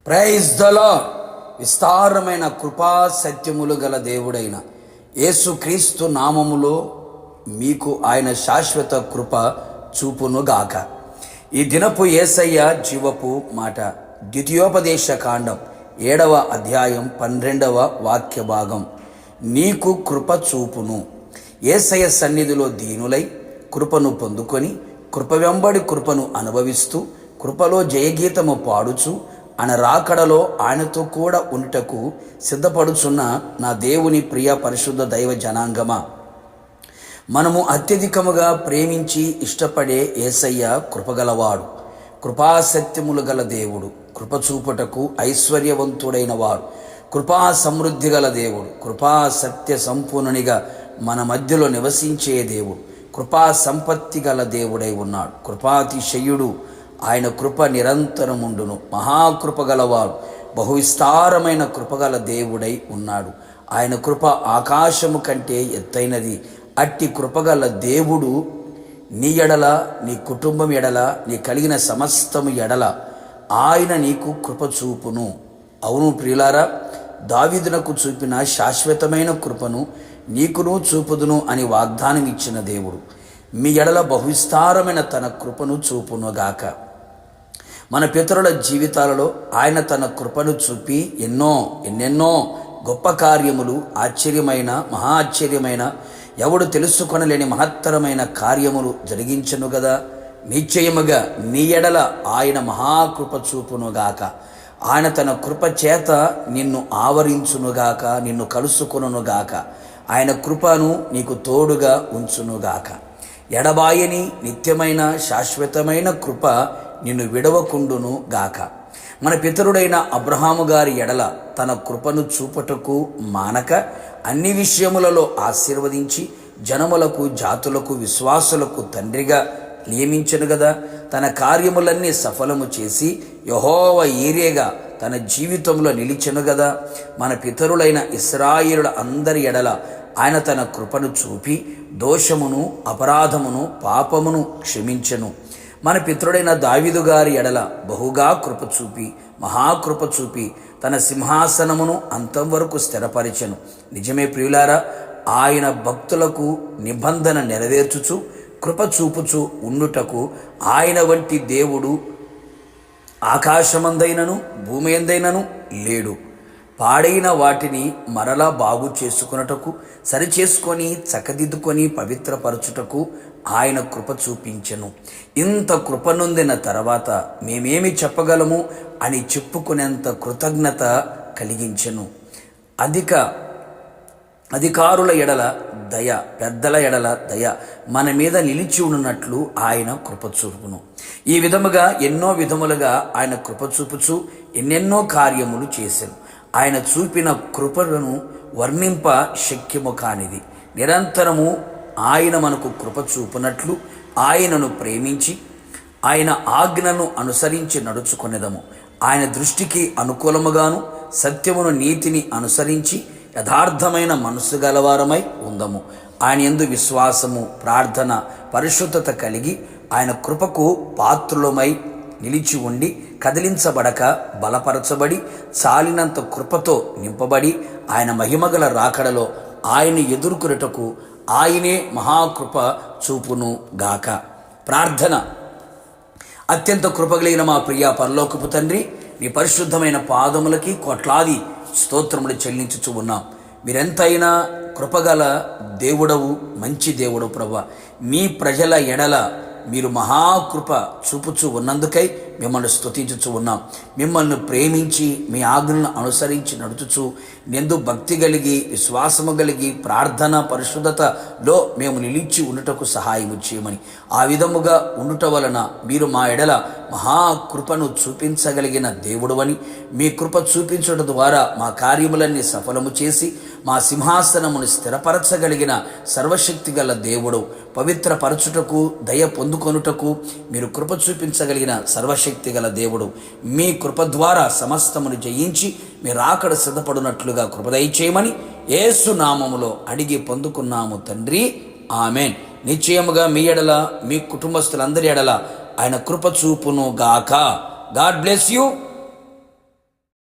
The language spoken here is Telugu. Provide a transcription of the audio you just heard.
Praise the lord. విస్తారమైన కృపా సత్యములు గల దేవుడైన యేసుక్రీస్తు నామములో మీకు ఆయన శాశ్వత కృప చూపునుగాక. ఈ దినపు యేసయ్య జీవపు మాట ద్వితీయోపదేశ కాండం 7వ అధ్యాయం 12వ వాక్య భాగం. నీకు కృప చూపును. యేసయ్య సన్నిధిలో దీనులై కృపను పొందుకొని కృప వెంబడి కృపను అనుభవిస్తూ కృపలో జయగీతము పాడుచు ఆయన రాకడలో ఆయనతో కూడా ఉండుటకు సిద్ధపడుచున్న నా దేవుని ప్రియ పరిశుద్ధ దైవ జనాంగమా, మనము అత్యధికముగా ప్రేమించి ఇష్టపడే యేసయ్య కృపగలవాడు, కృపాసత్యములు గల దేవుడు, కృప చూపుటకు ఐశ్వర్యవంతుడైన వాడు, కృపా సమృద్ధి గల దేవుడు, కృపా సత్య సంపూర్ణునిగా మన మధ్యలో నివసించే దేవుడు, కృపా సంపత్తి గల దేవుడై ఉన్నాడు. కృపాతిశయుడు, ఆయన కృప నిరంతరముండును. మహాకృప గలవాడు, బహువిస్తారమైన కృపగల దేవుడై ఉన్నాడు. ఆయన కృప ఆకాశము కంటే ఎత్తైనది. అట్టి కృపగల దేవుడు నీ ఎడల, నీ కుటుంబం ఎడల, నీ కలిగిన సమస్తము ఎడల ఆయన నీకు కృప చూపును. అవును ప్రియులారా, దావీదునకు చూపిన శాశ్వతమైన కృపను నీకును చూపుదును అని వాగ్దానం ఇచ్చిన దేవుడు మీ ఎడల బహువిస్తారమైన తన కృపను చూపునుగాక. మన పితరుల జీవితాలలో ఆయన తన కృపను చూపి ఎన్నెన్నో గొప్ప కార్యములు, ఆశ్చర్యమైన మహా ఆశ్చర్యమైన ఎవడు తెలుసుకొనలేని మహత్తరమైన కార్యములు జరిగించను గదా. నిశ్చయముగా నీ ఎడల ఆయన మహాకృప చూపునుగాక. ఆయన తన కృప చేత నిన్ను ఆవరించునుగాక, నిన్ను కలుసుకొనుగాక. ఆయన కృపను నీకు తోడుగా ఉంచునుగాక. ఎడబాయని నిత్యమైన శాశ్వతమైన కృప నిన్ను విడవకుండును గాక. మన పితరుడైన అబ్రహాము గారి ఎడల తన కృపను చూపుటకు మానక అన్ని విషయములలో ఆశీర్వదించి జనములకు, జాతులకు, విశ్వాసులకు తండ్రిగా నియమించను గదా. తన కార్యములన్నీ సఫలము చేసి యెహోవా ఈరేగా తన జీవితంలో నిలిచెను గదా. మన పితరులైన ఇశ్రాయేలుల అందరి ఎడల ఆయన తన కృపను చూపి దోషమును, అపరాధమును, పాపమును క్షమించెను. మన పితరుడైన దావీదు గారి ఎడల బహుగా కృప చూపి, మహాకృప చూపి తన సింహాసనమును అంతం వరకు స్థిరపరిచెను. నిజమే ప్రియులారా, ఆయన భక్తులకు నిబంధన నెరవేర్చుచు కృప చూపుచు ఉండుటకు ఆయన వంటి దేవుడు ఆకాశమందైనను భూమి ఎందైనను లేడు. పాడైన వాటిని మరలా బాగు చేసుకొనుటకు, సరిచేసుకొని, చక్కదిద్దుకొని, పవిత్రపరచుటకు ఆయన కృప చూపించెను. ఇంత కృప నొందిన తర్వాత మేమేమి చెప్పగలము అని చెప్పుకునేంత కృతజ్ఞత కలిగించెను. అధికారుల ఎడల దయ, పెద్దల ఎడల దయ మన మీద నిలిచి ఉన్నట్లు ఆయన కృప చూపును. ఈ విధముగా ఎన్నో విధములుగా ఆయన కృప చూపుచు ఎన్నెన్నో కార్యములు చేశాను. ఆయన చూపిన కృపను వర్ణింప శక్యము కానిది. నిరంతరము ఆయన మనకు కృప చూపునట్లు ఆయనను ప్రేమించి ఆయన ఆజ్ఞను అనుసరించి నడుచుకొనేదము. ఆయన దృష్టికి అనుకూలముగాను సత్యమును, నీతిని అనుసరించి యథార్థమైన మనసు గలవారమై ఉందము. ఆయన యందు విశ్వాసము, ప్రార్థన, పరిశుద్ధత కలిగి ఆయన కృపకు పాత్రులమై నిలిచి ఉండి కదిలించబడక బలపరచబడి చాలినంత కృపతో నింపబడి ఆయన మహిమగల రాకడలో ఆయన ఎదుర్కొనుటకు ఆయనే మహాకృప చూపును గాక. ప్రార్థన. అత్యంత కృపగలిగిన మా ప్రియ పరలోకపు తండ్రి, నీ పరిశుద్ధమైన పాదములకి కోట్లాది స్తోత్రములు చెల్లించుచు ఉన్నాం. మీరెంతైనా కృపగల దేవుడవు, మంచి దేవుడవు ప్రభువా. మీ ప్రజల ఎడల మీరు మహాకృప చూపుచు ఉన్నందుకై మిమ్మల్ని స్తుతించుచు ఉన్నాం. మిమ్మల్ని ప్రేమించి మీ ఆజ్ఞలను అనుసరించి నడుచుచు ఎందు భక్తి కలిగి, విశ్వాసము కలిగి, ప్రార్థన, పరిశుద్ధతలో మేము నిలిచి ఉండుటకు సహాయము చేయమని, ఆ విధముగా ఉండుట వలన మీరు మా ఎడల మహాకృపను చూపించగలిగిన దేవుడవని, మీ కృప చూపించడం ద్వారా మా కార్యములన్నీ సఫలము చేసి మా సింహాసనమును స్థిరపరచగలిగిన సర్వశక్తి గల దేవుడు, పవిత్రపరచుటకు, దయ పొందుకొనుటకు మీరు కృప చూపించగలిగిన సర్వశక్తి గల దేవుడు. మీ కృప ద్వారా సమస్తమును జయించి మీరు రాకడ సిద్ధపడినట్లుగా కృప దయచేయమని యేసు నామములో అడిగి పొందుకున్నాము తండ్రి, ఆమెన్. నిశ్చయముగా మీ ఎడల, మీ కుటుంబస్తులందరి ఎడల ఆయన కృప చూపును గాక. God bless you.